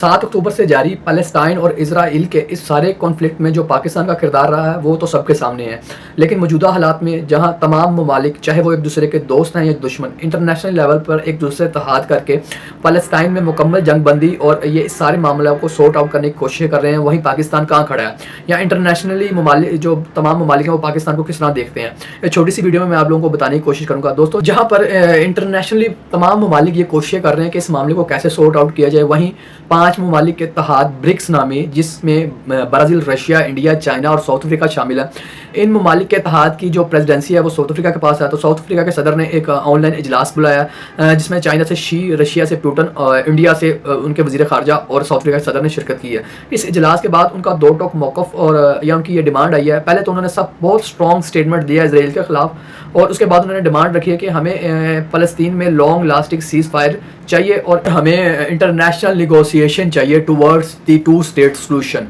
7 अक्टूबर से जारी पैलेस्टाइन और इजराइल के इस सारे कॉन्फ्लिक्ट में जो पाकिस्तान का किरदार रहा है वो तो सबके सामने है। लेकिन मौजूदा हालात में जहां तमाम ममालिक चाहे वो एक दूसरे के दोस्त हैं या दुश्मन, इंटरनेशनल लेवल पर एक दूसरे से इत्तेहाद करके पैलेस्टाइन में मुकम्मल जंग बंदी और ये इस सारे मामलों को सॉर्ट आउट करने की कोशिश कर रहे हैं, वहीं पाकिस्तान कहाँ खड़ा है या इंटरनेशनली ममालिक जो तमाम ममालिक हैं वो पाकिस्तान को किस तरह देखते हैं। एक छोटी सी वीडियो में मैं आप लोगों को बताने की कोशिश करूँगा दोस्तों, जहाँ पर इंटरनेशनली तमाम ममालिक ये कोशिश कर रहे हैं कि इस मामले को कैसे सॉर्ट आउट किया जाए। वहीं 5 ममालिक के इत्तेहाद ब्रिक्स नामी, जिसमें ब्राज़ील, रशिया, इंडिया, चाइना और साउथ अफ्रीका शामिल है। इन ममालिक के इत्तेहाद की जो प्रेसिडेंसी है वो साउथ अफ्रीका के पास है। तो साउथ अफ्रीका के सदर ने एक ऑनलाइन इजलास बुलाया जिसमें चाइना से शी, रशिया से पुतिन, इंडिया से उनके वज़ीर ख़ारजा और साउथ अफ्रीका के सदर ने शिरकत की है। इस इजलास के बाद उनका दो टोक मौक़िफ़ और या उनकी ये डिमांड आई है। पहले तो उन्होंने सब बहुत स्ट्रॉन्ग स्टेटमेंट दिया इसराइल के ख़िलाफ़ और उसके बाद उन्होंने डिमांड रखी है कि हमें फ़लस्तीन में लॉन्ग लास्टिंग सीज़ फायर चाहिए और हमें इंटरनेशनल निगोसिएशन चाहिए टूवर्ड्स दी 2 स्टेट सोल्यूशन।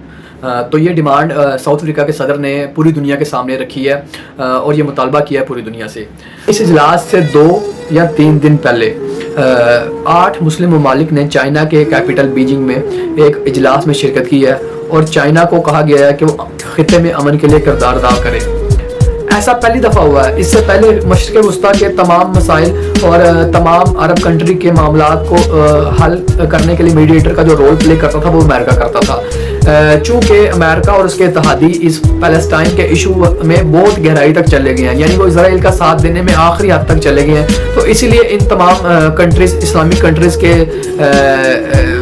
तो ये डिमांड साउथ अफ्रीका के सदर ने पूरी दुनिया के सामने रखी है और ये मुतालबा किया है पूरी दुनिया से। इस इजलास से 2 या 3 दिन पहले 8 मुस्लिम ममालिक ने चाइना के कैपिटल बीजिंग में एक इजलास में शिरकत की है और चाइना को कहा गया है कि वो खित्ते में अमन के लिए किरदार अदा करे। ऐसा पहली दफ़ा हुआ है। इससे पहले मशरिक़ वुस्ता के तमाम मसाइल और तमाम अरब कंट्री के मामलात को हल करने के लिए मीडिएटर का जो रोल प्ले करता था वो अमेरिका करता था। चूँकि अमेरिका और उसके इत्तेहादी इस पैलेस्टाइन के इशू में बहुत गहराई तक चले गए हैं, यानी वो इसराइल का साथ देने में आखिरी हद तक चले गए हैं। तो इसीलिए इन तमाम कंट्रीज़, इस्लामिक कंट्रीज़ के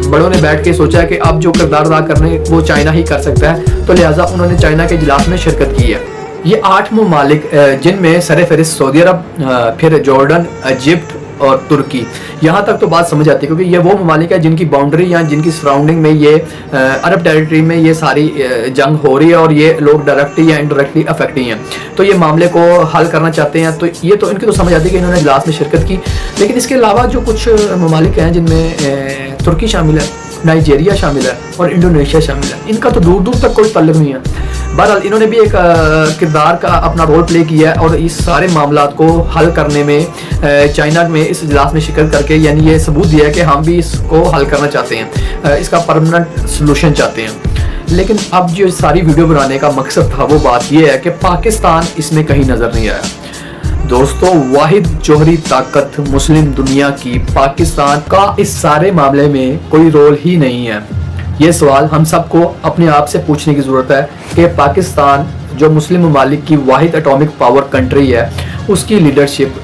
बड़ों ने बैठ के सोचा है कि अब जो किरदार अदा करने वो चाइना ही कर सकता है, तो लिहाजा उन्होंने चाइना के इजलास में शिरकत की है। ये 8 ममालिक जिनमें सरफ़हरिस्त सऊदी अरब, फिर जॉर्डन, इजिप्ट और तुर्की, यहाँ तक तो बात समझ आती है क्योंकि ये वो ममालिक है जिनकी बाउंड्री या जिनकी सराउंडिंग में ये अरब टेरिटरी में ये सारी जंग हो रही है और ये लोग डायरेक्टली या इनडायरेक्टली अफेक्ट हैं। तो ये मामले को हल करना चाहते हैं। तो ये तो इनकी तो समझ आती है कि इन्होंने इजलास में शिरकत की। लेकिन इसके अलावा जो कुछ ममालिक हैं जिनमें तुर्की शामिल है, नाइजीरिया शामिल है और इंडोनेशिया शामिल है, इनका तो दूर दूर तक कोई ताल्लुक नहीं है। बहरहाल इन्होंने भी एक किरदार का अपना रोल प्ले किया है और इस सारे मामलात को हल करने में चाइना में इस इजलास में शिरकत करके यानी ये सबूत दिया है कि हम भी इसको हल करना चाहते हैं, इसका परमानेंट सोल्यूशन चाहते हैं। लेकिन अब जो सारी वीडियो बनाने का मकसद था वो बात ये है कि पाकिस्तान इसमें कहीं नज़र नहीं आया। दोस्तों, वाहिद जोहरी ताकत मुस्लिम दुनिया की पाकिस्तान का इस सारे मामले में कोई रोल ही नहीं है। ये सवाल हम सबको अपने आप से पूछने की ज़रूरत है कि पाकिस्तान जो मुस्लिम ममालिक की वाहिद एटॉमिक पावर कंट्री है, उसकी लीडरशिप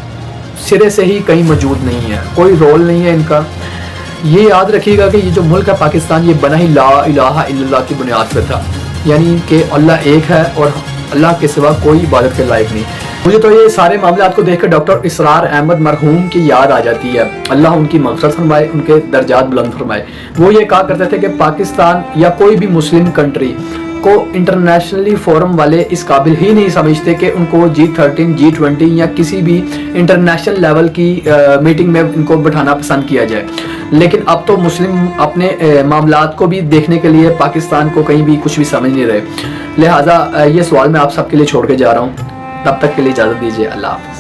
सिरे से ही कहीं मौजूद नहीं है, कोई रोल नहीं है इनका। ये याद रखिएगा कि ये जो मुल्क है पाकिस्तान, ये बना ही ला इलाहा इल्लल्लाह की बुनियाद पर था, यानी कि अल्लाह एक है और अल्लाह के सिवा कोई इबादत के लायक नहीं। मुझे तो ये सारे मामलात को देखकर डॉक्टर इसरार अहमद मरहूम की याद आ जाती है। अल्लाह उनकी मग़फ़िरत फरमाए, उनके दर्जात बुलंद फरमाए। वो ये कहा करते थे कि पाकिस्तान या कोई भी मुस्लिम कंट्री को इंटरनेशनली फोरम वाले इस काबिल ही नहीं समझते कि उनको G13, G20 या किसी भी इंटरनेशनल लेवल की मीटिंग में इनको बिठाना पसंद किया जाए। लेकिन अब तो मुस्लिम अपने मामलात को भी देखने के लिए पाकिस्तान को कहीं भी कुछ भी समझ नहीं रहे। लिहाजा ये सवाल मैं आप सबके लिए छोड़ के जा रहा हूँ। तब तक के लिए इजाज़त दीजिए। अल्लाह हाफ़िज़।